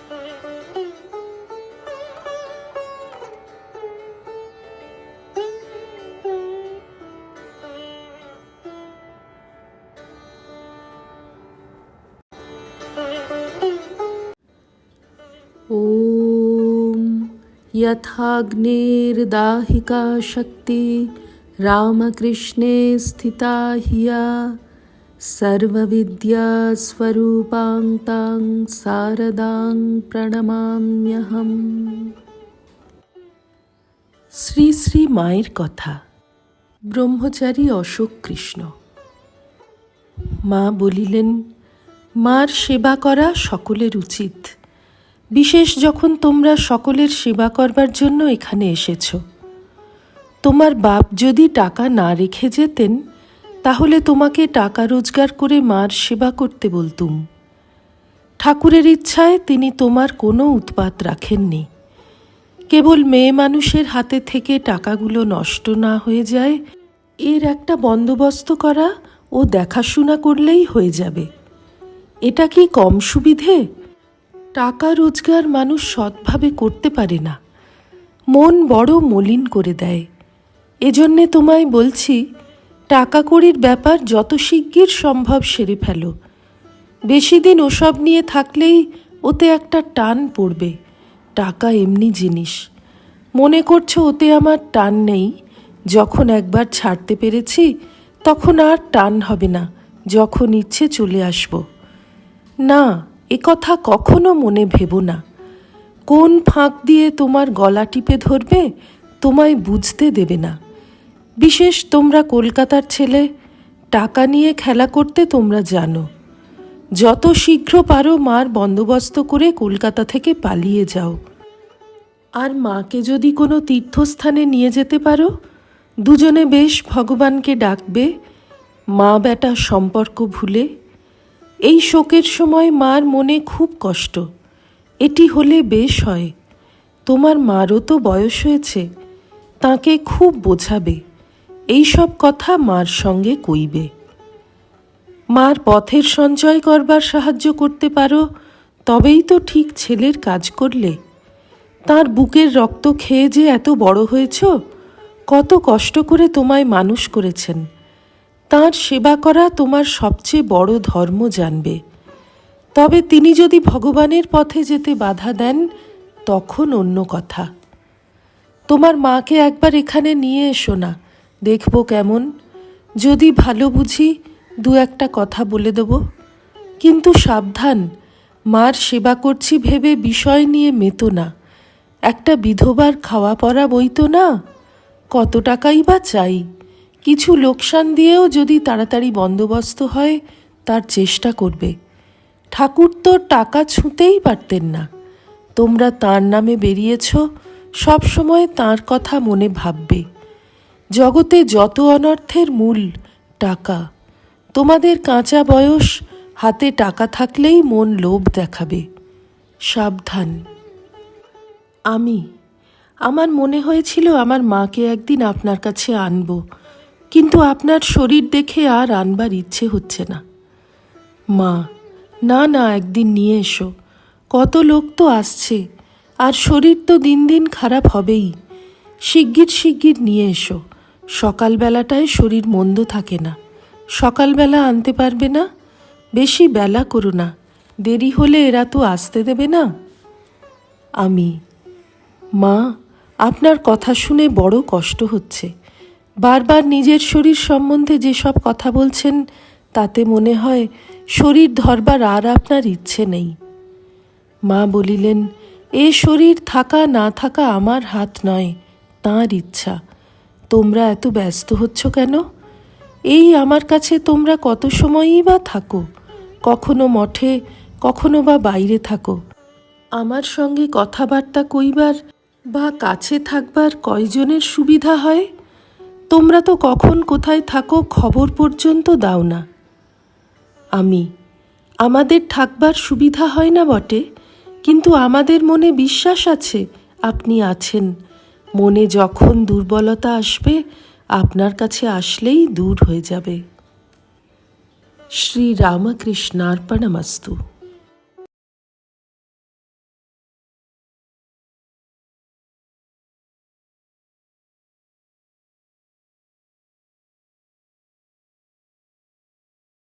ॐ यथाग्निर्दाहिका शक्ति रामकृष्णे स्थिता हिया सर्वविद्यास्वरूपां तां शारदां প্রণমাম্যহম। শ্রী শ্রী মায়ের কথা। ব্রহ্মচারী অশোক কৃষ্ণ। মা বলিলেন, মার সেবা করা সকলের উচিত, বিশেষ যখন তোমরা সকলের সেবা করবার জন্য এখানে এসেছ। তোমার বাপ যদি টাকা না রেখে যেতেন, তাহলে তোমাকে টাকা রোজগার করে মার সেবা করতে বলতুম। ঠাকুরের ইচ্ছায় তিনি তোমার কোনো উৎপাত রাখেননি। কেবল মেয়ে মানুষের হাতে থেকে টাকাগুলো নষ্ট না হয়ে যায়, এর একটা বন্দোবস্ত করা ও দেখাশোনা করলেই হয়ে যাবে। এটা কি কম সুবিধে? টাকা রোজগার মানুষ সৎভাবে করতে পারে না, মন বড় মলিন করে দেয়। এজন্যে তোমায় বলছি, টাকা কড়ির ব্যাপার যত শিগগির সম্ভব সেরে ফেলো। বেশি দিন ওসব নিয়ে থাকলেই ওতে একটা টান পড়বে। টাকা এমনি জিনিস, মনে করছো ওতে আমার টান নেই। যখন একবার ছাড়তে পেরেছি, তখন আর টান হবে না, যখন ইচ্ছে চলে আসব। না, এ কথা কখনো মনে ভেবো না। কোন ফাঁক দিয়ে তোমার গলা টিপে ধরবে তোমায় বুঝতে দেবে না। বিশেষ তোমরা কলকাতার ছেলে, টাকা নিয়ে খেলা করতে তোমরা জানো। যত শীঘ্র পারো মার বন্দোবস্ত করে কলকাতা থেকে পালিয়ে যাও। আর মাকে যদি কোনো তীর্থস্থানে নিয়ে যেতে পারো, দুজনে বেশ ভগবানকে ডাকবে, মা বেটা সম্পর্ক ভুলে। এই শোকের সময় মার মনে খুব কষ্ট, এটি হলে বেশ হয়। তোমার মারও তো বয়স হয়েছে, তাকে খুব বোঝাবে, এই সব কথা মার সঙ্গে কইবে। মার পথের সঞ্চয় করবার সাহায্য করতে পারো, তবেই তো ঠিক ছেলের কাজ করলে। তার বুকের রক্ত খেয়ে যে এত বড় হয়েছ, কত কষ্ট করে তোমায় মানুষ করেছেন। তাঁর সেবা করা তোমার সবচেয়ে বড় ধর্ম জানবে। তবে তিনি যদি ভগবানের পথে যেতে বাধা দেন, তখন অন্য কথা। তোমার মাকে একবার এখানে নিয়ে এসো না, দেখব কেমন। যদি ভালো বুঝি দু একটা কথা বলে দেব। কিন্তু সাবধান, মার সেবা করছি ভেবে বিষয় নিয়ে মেতো না। একটা বিধবার খাওয়া পরা বইতো না, কত টাকাই বা চাই। কিছু লোকসান দিয়েও যদি তাড়াতাড়ি বন্দোবস্ত হয়, তার চেষ্টা করবে। ঠাকুর তো টাকা ছুঁতেই পারতেন না। তোমরা তাঁর নামে বেরিয়েছ, সব সময় তাঁর কথা মনে ভাববে। জগতে যত অনর্থের মূল টাকা। তোমাদের কাঁচা বয়স, হাতে টাকা থাকলেই মন লোভ দেখাবে। সাবধান। আমার মনে হয়েছিল আমার মাকে একদিন আপনার কাছে আনব, কিন্তু আপনার শরীর দেখে আর আনবার ইচ্ছে হচ্ছে না। মা, না না, একদিন নিয়ে এসো। কত লোক তো আসছে, আর শরীর তো দিন দিন খারাপ হবেই। শিগগির নিয়ে এসো। সকালবেলাটায় শরীর মন্দ থাকে না। সকালবেলা আনতে পারবে না? বেশি বেলা করো না, দেরি হলে এরা তো আসতে দেবে না। মা, আপনার কথা শুনে বড় কষ্ট হচ্ছে। বারবার নিজের শরীর সম্বন্ধে যেসব কথা বলছেন, তাতে মনে হয় শরীর ধরবার আর আপনার ইচ্ছে নেই। মা বলিলেন, এ শরীর থাকা না থাকা আমার হাত নয়, তাঁর ইচ্ছা। তোমরা এত ব্যস্ত হচ্ছ কেন? এই আমার কাছে তোমরা কত সময়ই বা থাকো? কখনো মঠে, কখনো বা বাইরে থাকো। আমার সঙ্গে কথাবার্তা কইবার বা কাছে থাকবার কয়জনের সুবিধা হয়? তোমরা তো কখন কোথায় থাকো খবর পর্যন্ত দাও না। আমাদের থাকবার সুবিধা হয় না বটে, কিন্তু আমাদের মনে বিশ্বাস আছে আপনি আছেন। মনে যখন দুর্বলতা আসবে, আপনার কাছে আসলেই দূর হয়ে যাবে। শ্রী রামকৃষ্ণার্পণমস্তু।